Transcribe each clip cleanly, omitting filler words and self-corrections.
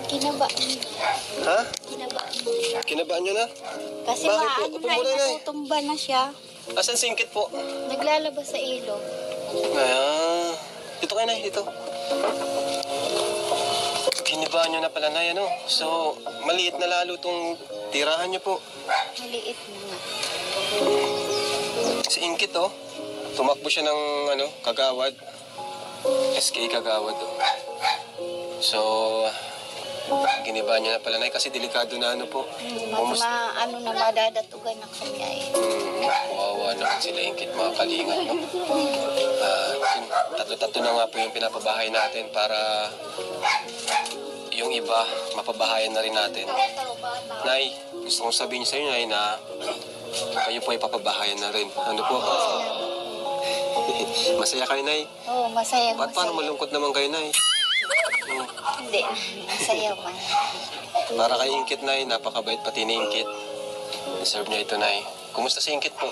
Kinabaan. Ha? Kinabaan. Kinabaan nyo na? Kasi Bakit po? maano Upo na, muna, Nay. natutumba na siya. Asan si Ingkit po? Naglalabas sa ilog. Ah, dito kayo na, dito. Kinabaan nyo na pala na, ano? So, maliit na lalo tong tirahan nyo po. Maliit na nga. Si Ingkit, oh. Tumakbo siya ng, Kagawad. SK Kagawad, oh. So, giniba niya na pala, Nay, kasi delikado na po. Madadatugan na kami ay. Kawawa naman sila Ingkit, mga kalinga, no? Tatlo-tatlo na nga po yung pinapabahay natin para yung iba, mapabahayan na rin natin. Nay, gusto kong sabihin sa inyo, Nay, na kayo po ay papabahayan na rin. Ano po? Masaya kayo, Nay? Oo, masaya. Paano malungkot naman kayo, Nay? Hindi, masaya man. Para kay Ingkit, Nay, napakabait pati ni Ingkit. Deserve niya ito, Nay. Kumusta si Ingkit po?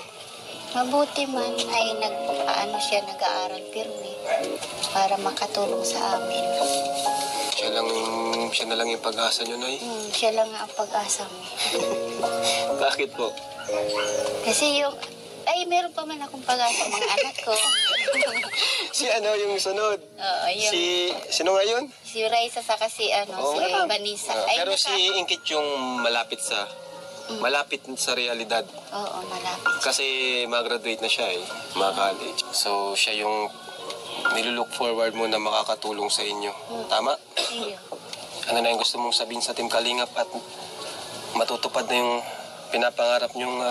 Mabuti man ay nag-aaral pirmi para makatulong sa amin. Siya na lang yung pag-asa niyo, Nay. Siya lang ang pag-asa mo. Bakit po? Kasi meron pa man akong pag-asa mga anak ko. Si yung sunod? Oo, yung... Sino nga yun? Si Raisa sa si Vanessa. Pero si Ingkit yung malapit sa realidad. Oo, malapit. Kasi mag-graduate na siya mag-college. So siya yung nilulook forward mo na makakatulong sa inyo. Tama? Iyo. Ano na yung gusto mong sabihin sa Team Kalingap at matutupad na yung pinapangarap niyong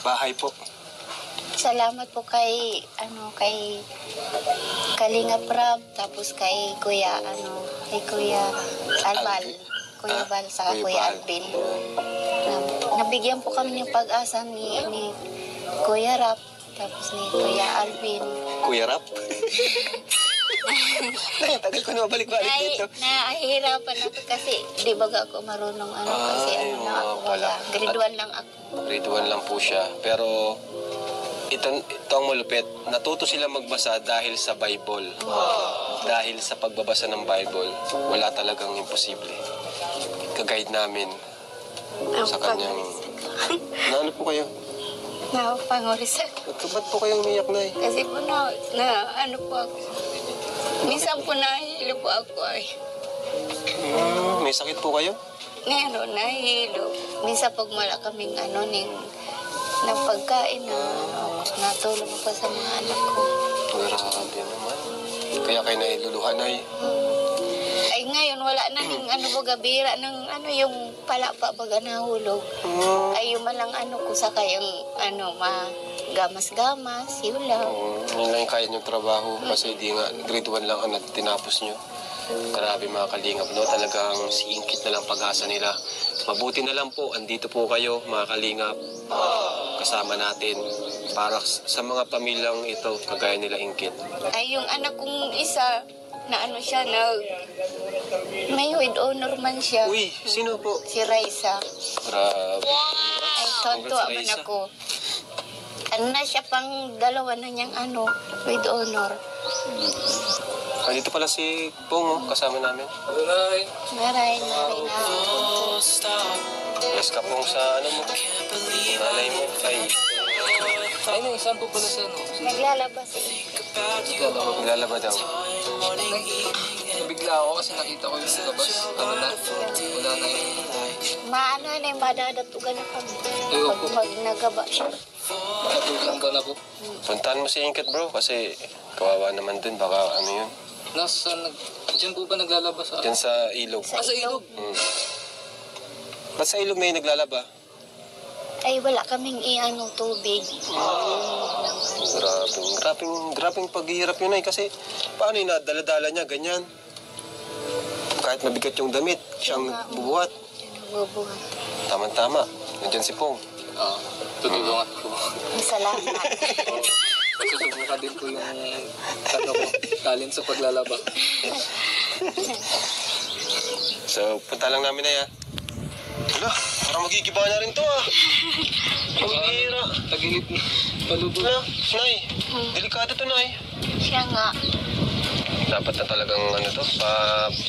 bahay po? Salamat po kay Kalingap Rab, tapos kay Kuya Albal. Kuya Bal sa Kuya Alvin. Nabigyan po kami ng pag-asa ni Kuya Rap, tapos ni Kuya Alvin. Kuya Rap? Tagal ko na mabalik-balik dito. Nahihirapan ako kasi di ba ako marunong kasi grade 1 lang ako. Grade 1 lang po siya. Pero ito ang malupit. Natuto sila magbasa dahil sa Bible. Dahil sa pagbabasa ng Bible, wala talagang imposible. Ka-guide namin sa kanyang... Ano po kayo? Napapangorisan. Ba't po kayong umiyak, Nay? Kasi po po ako. Minsan po nahihilo po ako ay. May sakit po kayo? Meron, nahihilo. Minsan pag wala kaming ng pagkain natulong pa sa mga anak ko. Grabe naman. Kaya kayo nahiluluhan, Nay. Ay ngayon, wala na bira ng yung palapa baga nahulog. Ay yung malang ko sa kayang gamas-gamas, yun lang. Yun lang yung kaya niyong trabaho kasi di nga grade 1 lang ang tinapos niyo. Grabe mga kalingap, no? Talagang si Ingkit na lang pag-asa nila. Mabuti na lang po, andito po kayo mga kalingap. Kasama natin para sa mga pamilyang ito, kagaya nila Ingkit. Ay yung anak kong isa, may with honor man siya. Uy, sino po? Si Raisa. Grabe. Ay, tontuwa man ako. Siya pang dalawa na niyang with honor. Dito pala si Pong, kasama namin. Maray na. Yes ka Pong sa mo. Malay mo. Ay, saan po pala sa Naglalabas Naglalaba daw. Nabigla ako kasi nakita ko yung labas. Wala na yun. Madadatugan na kami. Ayoko. Pag nagaba siya. Natulang ka na po. Puntahan mo si Ingkit, bro, kasi kawawa naman din. Baka yun. Diyan po ba naglalabas? Diyan sa ilog. Sa ilog? Ba't sa ilog may naglalaba? Ay, wala kaming tubig. Grabing paghihirap yun ay kasi paano yung dala-dala niya, ganyan. Kahit mabigat yung damit, siyang bubuhat. Bubuhat. Tama-tama. Nandiyan si Pong. Tutulungan ko. Salamat. Pagsusubukan din po yung talent sa paglalaba. So, punta lang namin na yan. Wala, parang magigiba na rin to Paghihira. Tagilid na. Palubo. Nay, delikado to, Nay. Siya nga. Dapat na talagang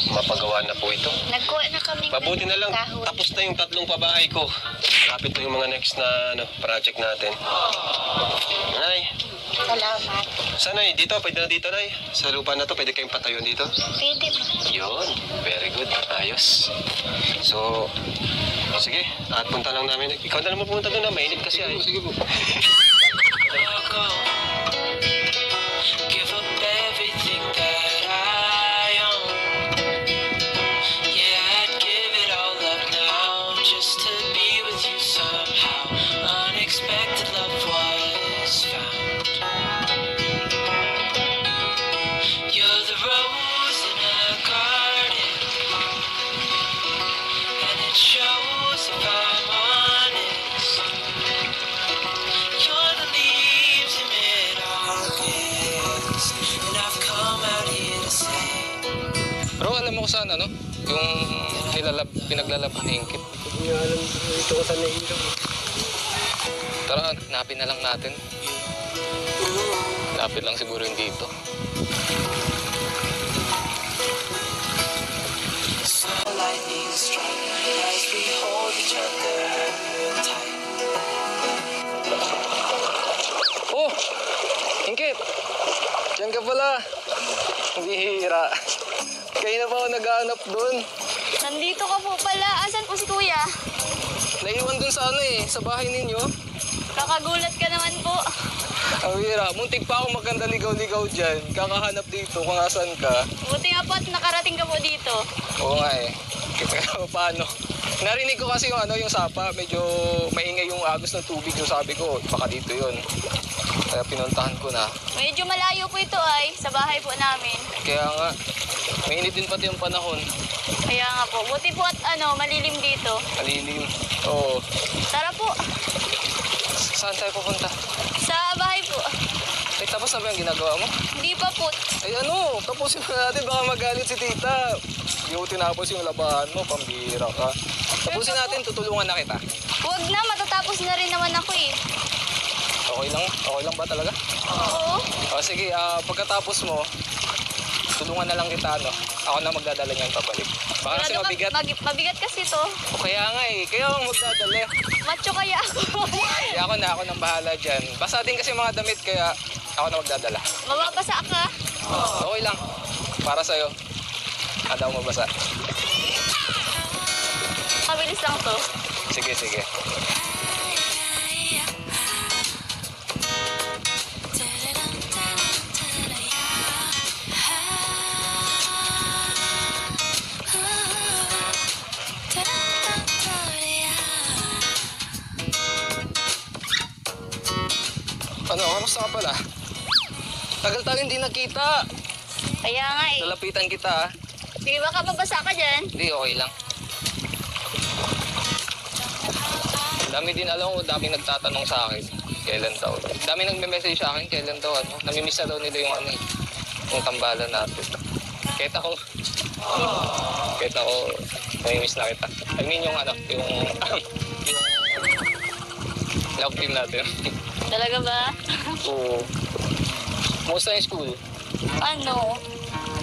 mapagawa na po ito. Nagkuha na kami. Mabuti na lang, Kahoy. tapos na yung 3 pabahay ko. Malapit na yung mga next na project natin. Nay, Salamat. sanay, dito, pwede na dito, Nay. Sa lupa na to, pwede kayong patayuan dito. Pwede ba? Yun, very good. Ayos. So, sige, at punta lang namin. Ikaw na lang pupunta doon na, mainit kasi ay. Sige po. Give up everything that I own. Yeah, I'd give it all up now just to be with you somehow. Unexpected love was found. You're the rose in a garden, and it shows if I'm honest. You're the leaves in mid-August, and I've come out here to say. Pero alam mo kung saan, ano? Yung pinaglalab ni Ingkit. Hindi nga alam dito ko sa nahilo. Tara, hanapin na lang natin. Lapit lang siguro yung dito. Slow lightning strike as we hold each other tight. Oh! Ingkit! Diyan ka pala. Hindi hira. Kayo na pa ako naghahanap doon. Nandito ka po pala. Asan po si Kuya? Naiwan doon sa sa bahay ninyo. Kakagulat ka naman po. Ang hira. Muntik pa ako maganda ligaw-ligaw dyan. Kakahanap dito kung asan ka. Buti nga po at nakarating ka po dito. Oo nga eh. Kaya paano? Narinig ko kasi yung sapa. Medyo maingay yung agos ng tubig. So sabi ko, baka dito yun. Kaya pinuntahan ko na. Medyo malayo po ito ay sa bahay po namin. Kaya nga, mainit din pati yung panahon. Kaya nga po. Buti po at malilim dito. Malilim. Oo. Tara po. Saan tayo pupunta? Sa bahay po. Eh, tapos na ba yung ginagawa mo? Hindi pa po. Ay tapusin mo natin. Baka magalit si tita. Yung tinapos yung labahan mo, pambira ka. Tapusin natin, tutulungan na kita. Huwag na, matatapos na rin naman ako eh. Okay lang ba talaga? Oo. O sige, pagkatapos mo, tulungan na lang kita, Ako na magdadala niyan pabalik. Baka kasi Sigurado ka, mabigat. mabigat kasi to. O kaya nga kaya ako magdadala. Macho kaya ako. Kaya ako nang bahala dyan. Basa din kasi mga damit, kaya ako na magdadala. Mababasa ka. Okay lang. Para sa'yo. Kada ako mabasa. Kabilis lang to. Sige. Kamusta ka pala? Tagal-tagal hindi nakita. Kaya nga eh. Lalapitan kita, Sige, baka mabasa ka dyan. Hindi, okay lang. Dami din alam ko, daming nagtatanong sa akin. Kailan daw? Dami nagme-message sa akin, kailan daw, namimiss na daw nila yung yung tambalan natin. Kahit ako, namimiss na kita. I mean yung yung love team natin. Talaga ba? Oo. Kumusta yung school?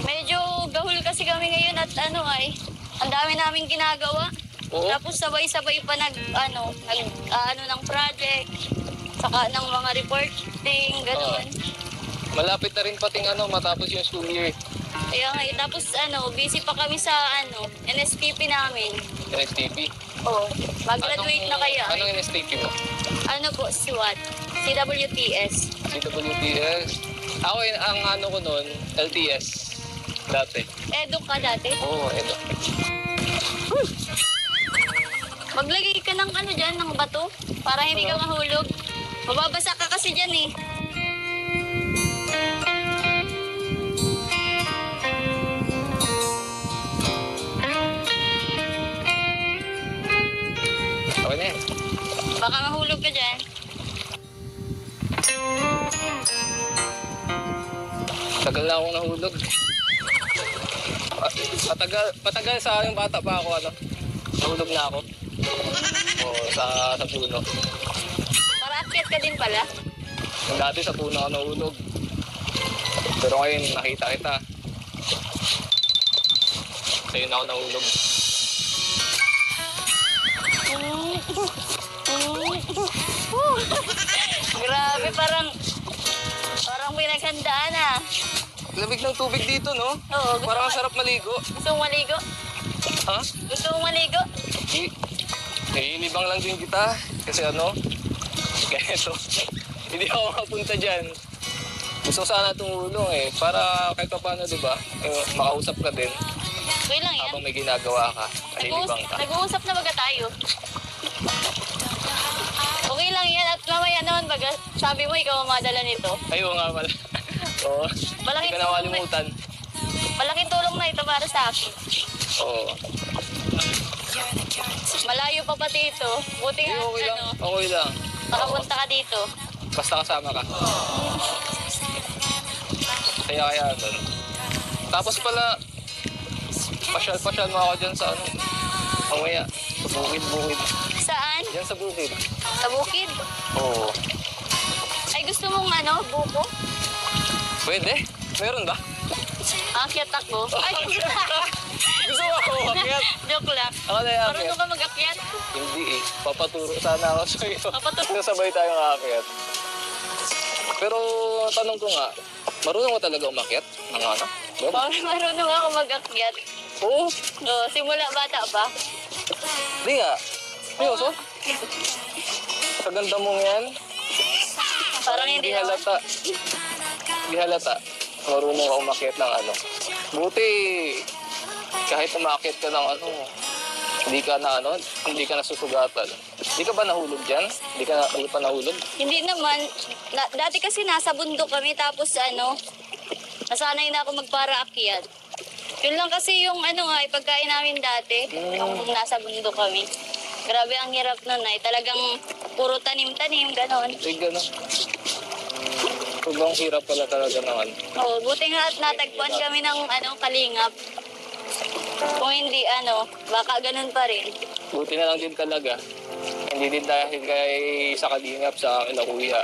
Medyo gahul kasi kami ngayon at ang dami namin ginagawa. Oo. Tapos sabay-sabay pa ng project, saka ng mga reporting, gano'n. Malapit na rin pating matapos yung school year. Kaya nga, tapos busy pa kami sa NSTP namin. NSTP. Oo, mag-graduate na kaya. Anong NSTP mo? SWAT, CWTS. CWTS. Ako ang ko noon, LTS. Dati. Edo ka dati? Oo, edo. Maglagay ka ng dyan, ng bato, para hindi ka mahulog. Mababasa ka kasi dyan eh. Okay na yan. Baka mahulog ka dyan. Tagal na akong nahulog. Patagal sa yung bata pa ako, nahulog na ako. Oo, sa puno. Para akyat ka din pala. Dati sa puno ako nahulog. Pero ngayon, nakita kita. Sa'yo na ako nahulog. Grabe, parang pinaghandaan ah. Lamig ng tubig dito, no? Oo, Parang ang sarap maligo. gusto mong maligo? Ha? Gusto mong maligo? Nilibang lang din kita. Kasi ano, ganito. Hindi ako makapunta dyan. Gusto ko sana tumulong eh. Para kahit pa paano, di ba? Makausap ka din. Okay lang yan. Habang may ginagawa ka. Nalilibang ka. Nag-uusap na baga tayo? Okay lang yan at mamaya naman baga sabi mo ikaw ang madala nito. Ayaw nga pala. Oo. Hindi ka na makalimutan. Malaking tulong na ito para sa akin. Oo. Malayo pa pati ito. Buti nga, Okay lang. ano, Okay lang. makapunta ka dito. Basta kasama ka. Kaya doon. Tapos pala, pasyal-pasyal mo ako dyan sa ano. Mamaya, sa bukid-bukid. Saan? Dyan sa bukid. Sa bukid? Oo. Ay gusto mong ano, buko? Pwede? Meron ba? Akyat ako. Ay, Gusto mo ako umakyat? joke lang. Ako na yung Marunong ka mag-akyat? Hindi eh. Papaturo sana ako sa iyo. Papaturo. Sabay tayong aakyat. Pero tanong ko nga, marunong ko talaga umakyat? Ng ano? Doon? Parang marunong ako mag-akyat. Oo. No, simula bata pa. Hindi nga. Seryoso? Sa ganda mong yan, Parang hindi hindi naman. halata. Hindi halata. Marunong ka umakyat ng ano. Buti, kahit umakyat ka ng ano, hindi ka na ano, hindi ka nasusugatan. Hindi ka ba nahulog dyan? Hindi pa nahulog? Hindi naman. Dati kasi nasa bundok kami tapos ano, nasanay na ako magpara-akyat. Yun lang kasi yung ano nga, pagkain namin dati, yung nasa bundok kami. Grabe ang hirap nun ay. Talagang puro tanim-tanim, ganon. Eh, gano'n. Sobrang hirap pala talaga ng ano. Oo, buti nga at natagpuan kami ng ano, kalingap. Kung hindi ano, baka ganun pa rin. Buti na lang din talaga. Hindi din dahil kay sa kalingap sa akin na kuya.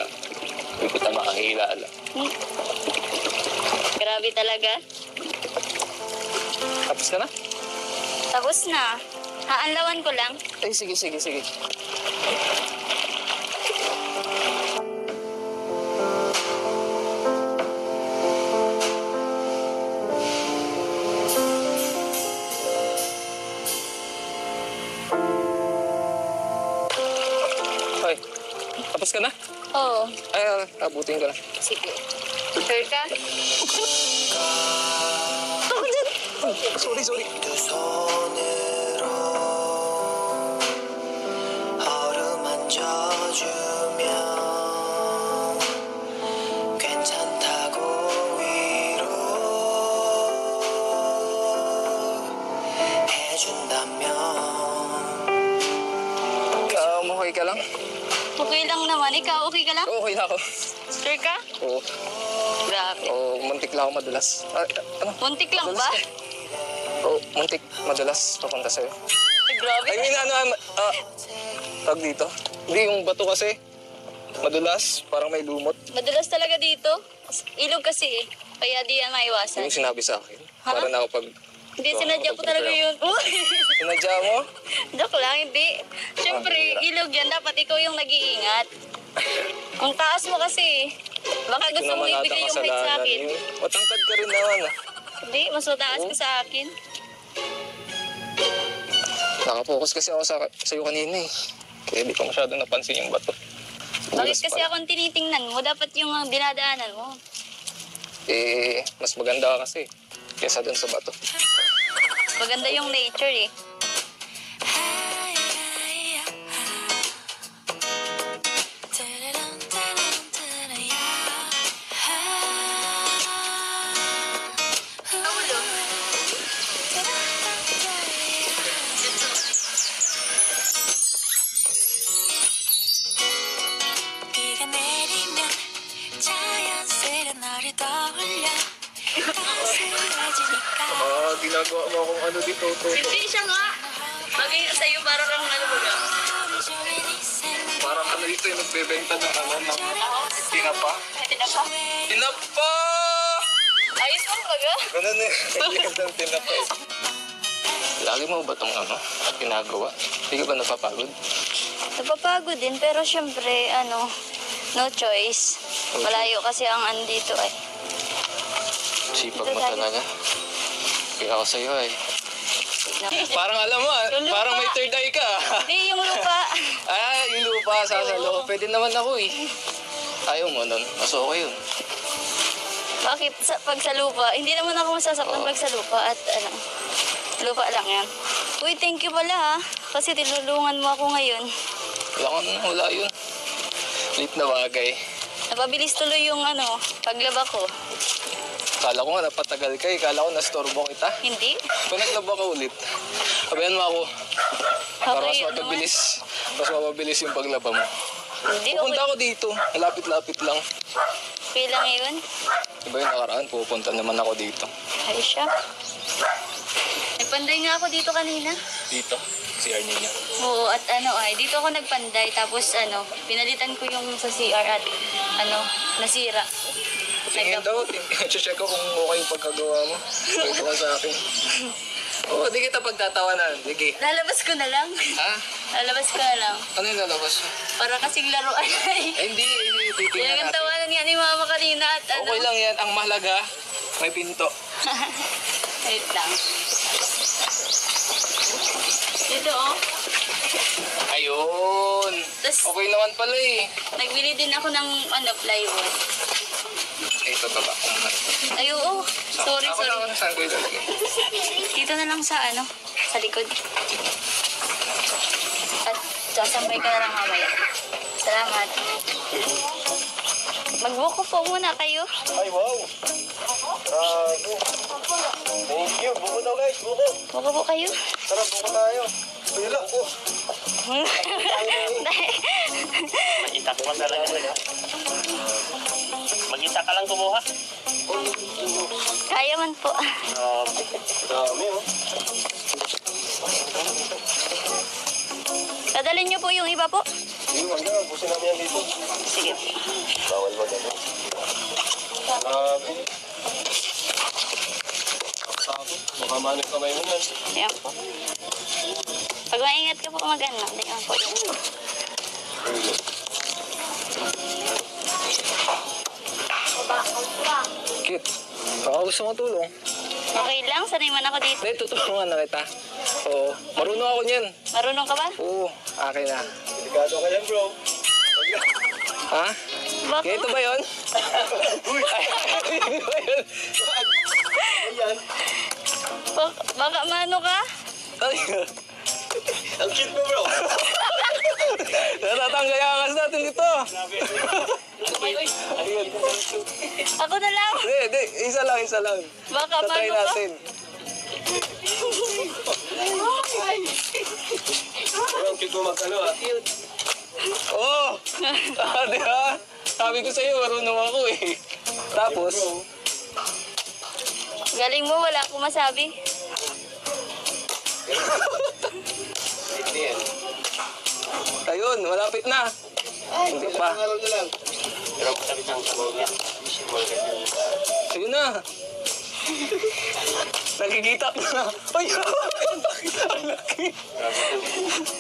Hindi kita makakilala. Grabe talaga. Tapos ka na? Tapos na. Haanlawan ko lang. Ay, sige. Ay, tapos ka na? Oo, Ay, abutin ko na. sige. Sure ka? Sorry. 두 손으로 어루만져주면 괜찮다고 위로해준다면 Okay ka lang? Okay lang naman. Ikaw, okay ka lang? Okay na ako. Sure ka? Oo. Grabe. Oo, muntik lang ako madulas. Ano? Muntik lang Madulas ba? ka? Oo, muntik madulas papunta sa'yo. Ay, grabe. I mean, tag dito. Hindi, yung bato kasi, madulas, parang may lumot. Madulas talaga dito. Ilog kasi eh. Kaya di yan maiwasan. Yung sinabi sa akin. Para na ako pag... Hindi, sinadya ko talaga yun. Uy! Sinadya mo? Joke lang, hindi. Siyempre, ilog yan. Dapat ikaw yung nag-iingat. Ang taas mo kasi. Baka gusto mo ibigay yung height sa akin. Matangkad ka rin naman ah. Hindi, mas mataas ka sa akin. Nakapokus kasi ako sa'yo kanina eh. Kaya di ko masyado napansin yung bato. Bakit kasi akong tinitingnan mo? Dapat yung dinadaanan mo. Eh, mas maganda ka kasi. Kesa dun sa bato. Maganda yung nature eh. 비가 내리면 자연스레 너를 떠올려 따스해지니까 Ginagawa mo akong ano dito. Hindi siya nga. Bagay sa'yo para kang ano ba? 조용히 네 생각 Parang ano dito yung nagbebenta ng ano, ng tinapa. Tinapa. Tinapa! Ayos mo baga? Ganun eh. Kailangan ng tinapa eh. Lagi mo ba itong ginagawa? Hindi ka ba napapagod? Napapagod din, pero syempre, no choice. Malayo kasi ang andito ay. Sipag Ito mo tayo. talaga. Kaya ako sa'yo eh. No. Parang alam mo, Yung lupa. parang may third eye ka. Hindi, yung lupa. Yung lupa, sasalo. Pwede naman ako eh. Ayaw mo nun. Mas okay yun. Bakit pag sa lupa? Hindi naman ako masasaktan pag sa lupa at lupa lang yan. Uy, thank you pala ha. Kasi tinulungan mo ako ngayon. Wala yun. Lit na bagay. Napabilis tuloy yung paglaba ko. Kala ko nga napatagal ka eh. Kala ko nastorbo kita. Hindi? Kung naglaba ka ulit, sabihan mo ako. Para mas Okay, mapabilis. Mas mapabilis yung paglaba mo. Hindi, Pupunta okay. ako dito. Lapit-lapit lang. Okay lang yun. Diba yung nakaraan? Pupunta naman ako dito. Ay siya. Nagpanday nga ako dito kanina. Dito. CR ninyo. Oo, at dito ako nagpanday. Tapos pinalitan ko yung sa CR at nasira. Tingin daw. Check ko kung okay yung pagkagawa mo. Pagkagawa sa akin. Oo, di kita pagtatawanan. Sige. Lalabas ko na lang. Ha? Lalabas ko na lang. Ano yung lalabas mo? Para kasing laruan ay. Hindi. Titingnan Yan ang natin. tawanan nga ni Mama kanina at Okay lang yan. Ang mahalaga, may pinto. Wait lang. Ito Ayun. Tas, Okay naman pala eh. nagbili din ako ng plywood. Ito baba ko muna. Ay, oo. Sorry. Saan ko ilalagay? Dito na lang sa sa likod. At sasambay ka na lang mamaya. Salamat. Magbuko po muna kayo. Ay, wow! Grabe. Thank you. Buko daw guys, buko. Buko po kayo. Tara, buko tayo. Wala, buko. Mag-isa ko man talaga. Mag-isa ka lang kumuha. Kaya man po. Dami, oh. Dadalhin niyo po yung iba po. Hindi, wag na. Busin namin yan dito. Sige. Bawal ba gano'n? Grabe. Sakto. Baka manong kamay mo yan. Ayan po. Pag maingat ka po mag-ano, tingnan po yun. Cute. Baka gusto mo tulong. Okay lang, sanay man ako dito. Hindi, tutulungan na kita. Oo. Marunong ako niyan. Marunong ka ba? Oo. Akin na. Delikado ka yan, bro. Ha? Bakit? Ito ba yun? Ay, ito ba yun? Ayan. Baka maano ka? Ay, Ang cute mo, bro. natatanggal yung angas natin dito. Ayun. Ako na lang. Hindi. Isa lang. Baka Tatry maano ka? natin. Ang cute mo mag-ano, ah. Oo. Di ba? Sabi ko sa'yo, marunong ako eh. Tapos, Galing mo, wala akong masabi. Hindi yan. ayun, malapit na. Hindi pa. Alam na lang. Pero sabi ng sabaw niya. Ayun na. Nakikita ko na. Ay, ang laki.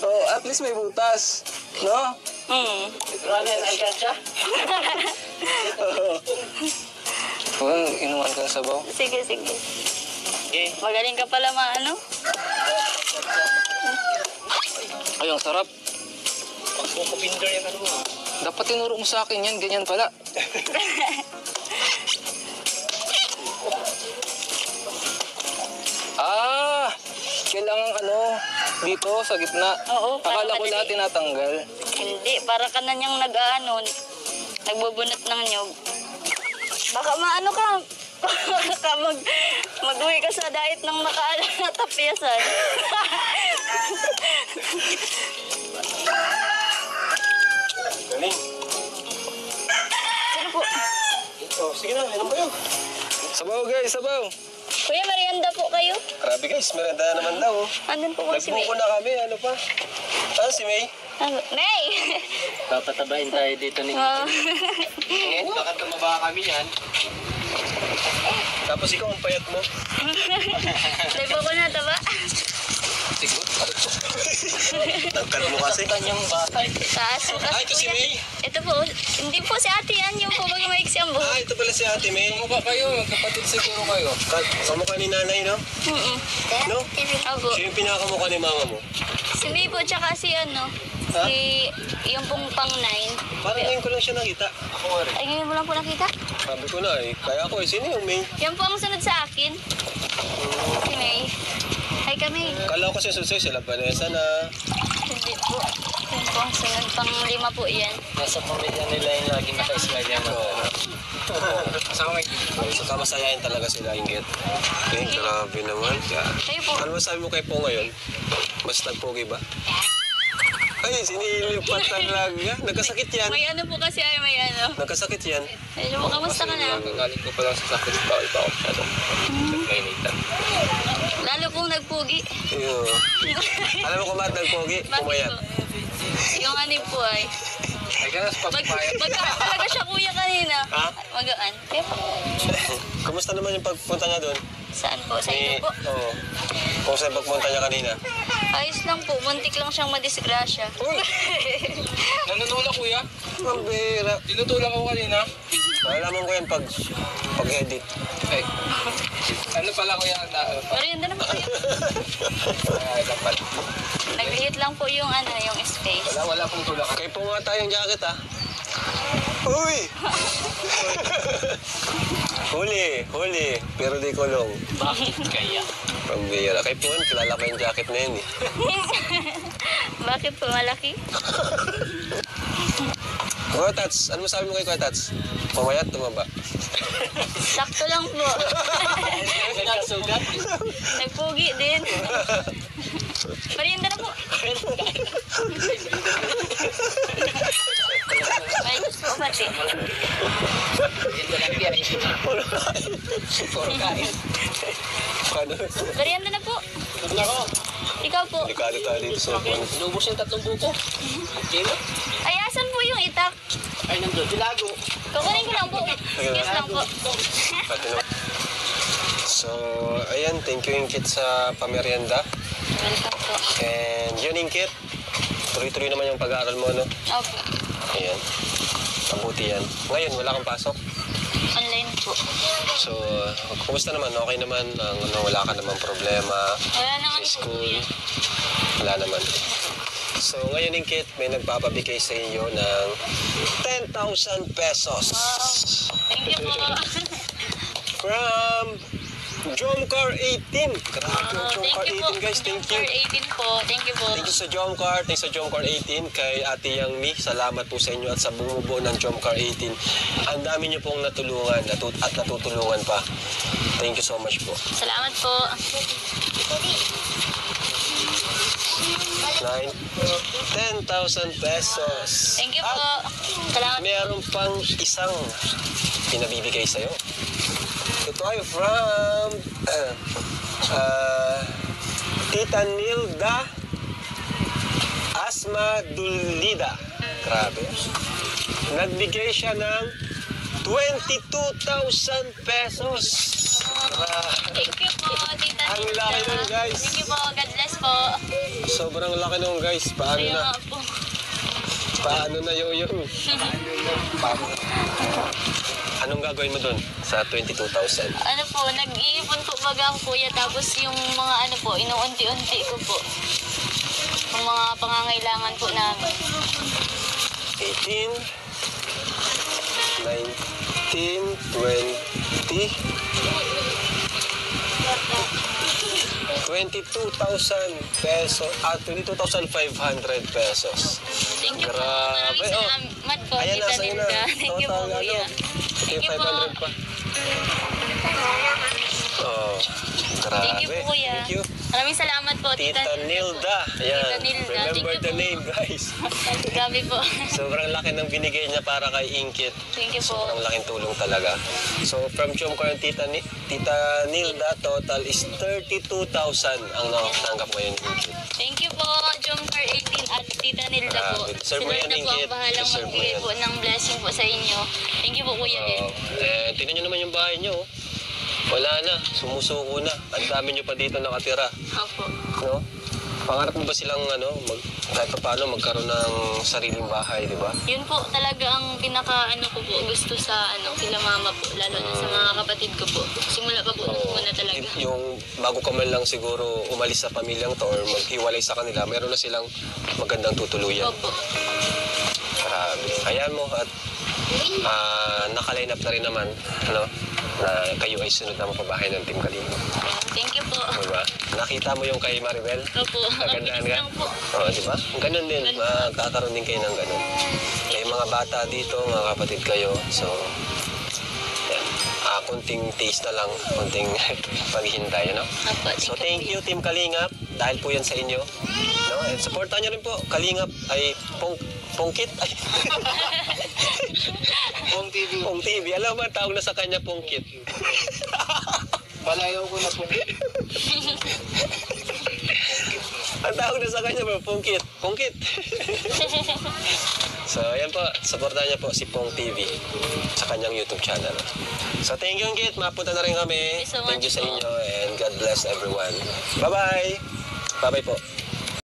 Oh, at least may butas. No? Runner, ay ka siya. Inuman ka ng sabaw. Sige. Okay. Magaling ka pala maano. Ay, ang sarap. Pag pupupindor yan ano mo. Dapat tinuro mo sa akin yan. Ganyan pala. Kailangan dito sa gitna. Oo, para Akala ko madali. lahat tinatanggal. Hindi, para ka na niyang nagbubunot ng nyog. Baka maano ka, baka mag-uwi ka sa diet ng makaalam na tapyasan. Galing. Sino po? Oh, sige na, inom kayo. Sabaw guys, sabaw. Kuya, merienda po kayo? Grabe guys, merenda naman daw. Andun po ba si May? Nagbuko na kami, ano pa? Ah, si May? May! Papatabain tayo dito ni... Oh. Bakit tumaba kami yan? Tapos ikaw ang payat mo. Dahil po ko na, taba? Tangkad mo kasi. Kanyang bahay. Taas po kasi. Ay, ito si kuya. May. Ito po, hindi po si ate yan. Yung po baga maiksi ang buhok. Ah, ito pala si Ate May. Mukha kayo, magkapatid siguro kayo. Kamukha ni nanay, no? Mm-mm. No? Opo. Siya yung pinakamukha ni mama mo. Si May po, tsaka si ano, si yung pong pang-9. Parang ngayon ko lang siya nakita. Ay, ngayon mo lang po nakita? Sabi ko na eh, kaya ako eh, sino yung May? Yan po ang sunod sa akin. Si May. Ay kami. Kala ko kasi susay sila Vanessa na. Hindi po. Yan po ang sunod. Pang-5 po yan. Nasa pamilya nila yung lagi naka-smile yan. Kasama may So, kamasayahin talaga sila, Inggit. Eh, grabe naman. Kayo po. Ano masabi mo kay Po ngayon? Mas nagpogi ba? Ay, sinilip pa talaga. Nagkasakit yan. May ano po kasi ay may ano. Nagkasakit yan. Ayun po, kamusta ka na? Galing ko pala sa sakit, bawal pa ako masyado. Nagkainitan. Lalo pong nagpugi. Ayun. Alam mo kung bakit nagpogi? Bakit Pumayat. po? Yung ano po ay. Ay, kaya sa pagpapayat. Magkaan talaga siya kuya kanina. Ha? Magaan. Kaya po. Kumusta naman yung pagpunta niya doon? Saan po? Sa inyo po? Oo. Kung saan pagpunta niya kanina? Ayos lang po. Muntik lang siyang madisgrasya. Uy! Nanunulak kuya? Ang bira. Tinutulak ako kanina. Malalaman ko yan pag-edit. Ay. Ano pala kuya? Merienda na po kayo. Ay, dapat. Nagliit lang po yung ano, yung space. Wala pong tulak. Kaya po nga tayong jacket ah. Uy! huli. Pero di kulong. Bakit kaya? Pambira. Kay po, kilala ko yung jacket na yun eh. Bakit po malaki? Kuya Tats, ano masabi mo kay Kuya Tats? Pumayat, tumaba. Sakto lang po. Nagsugat. Nagpugi din. Merienda na po. May gusto po pati. Paano? Merienda na po. Nako. Ikaw po. Delikado tayo dito sa upuan. Inubos yung 3 buko. Kilo? Ay, asan po yung itak? Ay, nandun. Bilago. Kukunin ko lang po. Excuse lang po. Pati na. So, ayan, thank you Inkit sa pamerienda. Welcome po. And yun Inkit, tuloy-tuloy naman yung pag-aaral mo, no? Opo. Ayan, mabuti yan. Ngayon, wala kang pasok. Online po. So, kumusta naman? Okay naman? Wala ka naman problema Wala naman sa po. school? Wala naman. So, ngayon Inkit, may nagpapabigay sa inyo ng 10,000 pesos. Wow. Thank you po. From Jomcar 18. Grabe, Oh, Jomcar thank you po. 18 guys, thank you. Jomcar 18 po. Thank you po. Thank you sa Jomcar, thanks sa Jomcar 18, kay Ate Yang Mi. Salamat po sa inyo at sa bumubuo ng Jomcar 18. Ang dami niyo pong natulungan at natutulungan pa. Thank you so much po. Salamat po. 10,000 pesos. Thank you po. At Salamat. meron pang isang pinabibigay sa'yo. Ito ay from Tita Nilda Asma Dulida. Grabe. Nagbigay siya ng 22,000 pesos. Thank you po, Tita Ang Nilda. laki nun, guys. Thank you po. God bless po. Sobrang laki nung guys. Paano Kaya na? nga po. Paano na yun? Anong gagawin mo dun sa 22,000? Ano po, nag-iipon po baga ang kuya. Tapos yung mga ano po, inuunti-unti ko po. Yung mga pangangailangan po namin. 18, 19, 20, 22,000 pesos at 22,500 pesos. Thank you po. Grabe, Maraming oh. salamat po, Ayan, Tita nasa iyo na. Nilda. Thank you po, Total, kuya. Ito Thank yung you po. 500 pa. Oh, grabe. Thank you po, kuya. Thank you. Maraming salamat po, Tita Nilda. Ayan. Tita Nilda. Remember Thank you the po. name, guys. Grabe po. Sobrang laki ng binigay niya para kay Inkit. Thank you po. Sobrang laking tulong talaga. So, from Jomcar and Tita Nilda, total is 32,000 ang natanggap ngayon, Inkit. Thank you po, Jomcar 18 at Tita Nilda po. Grabe. Deserve mo Sila yan, na po ang Ingrid. bahalang Deserve mo magbigay yan. po ng blessing po sa inyo. Thank you po, Kuya din. Tingnan nyo naman yung bahay nyo. Oh. Wala na. Sumusuko na. Ang dami nyo pa dito nakatira. Opo. No? Pangarap mo ba silang kahit pa paano magkaroon ng sariling bahay, di ba? Yun po talaga ang pinaka ko po gusto sa kila mama po, lalo na sa mga kapatid ko po. Simula pa po muna talaga. Yung bago ka man lang siguro umalis sa pamilyang to or maghiwalay sa kanila, meron na silang magandang tutuluyan. Opo. Grabe. Ayan mo at nakaline up na rin naman, na kayo ay sunod na mapabahay ng Team Kalinga. Thank you po. Diba? Nakita mo yung kay Maribel? Opo. Kagandaan ka? Lang po. Oo, diba? Ganun din. Magkakaroon din kayo ng ganun. May mga bata dito, mga kapatid kayo. So, yan. Kunting taste na lang, kunting paghihintay, Opo. So, thank you, Team Kalingap. Dahil po yan sa inyo. And supportan nyo rin po. Kalingap ay Pongkit. Ay. Pong TV. Pong TV. Alam mo, tawag na sa kanya Pongkit. Balayaw ko na po. Ang tawag na sa kanya bro, Pongkit. Pongkit. So, ayan po. Supportan niya po si Pong TV sa kanyang YouTube channel. So, thank you, Kit. Mapunta na rin kami. Thank you so Thank you much sa po. inyo and God bless everyone. Bye-bye. Bye-bye po.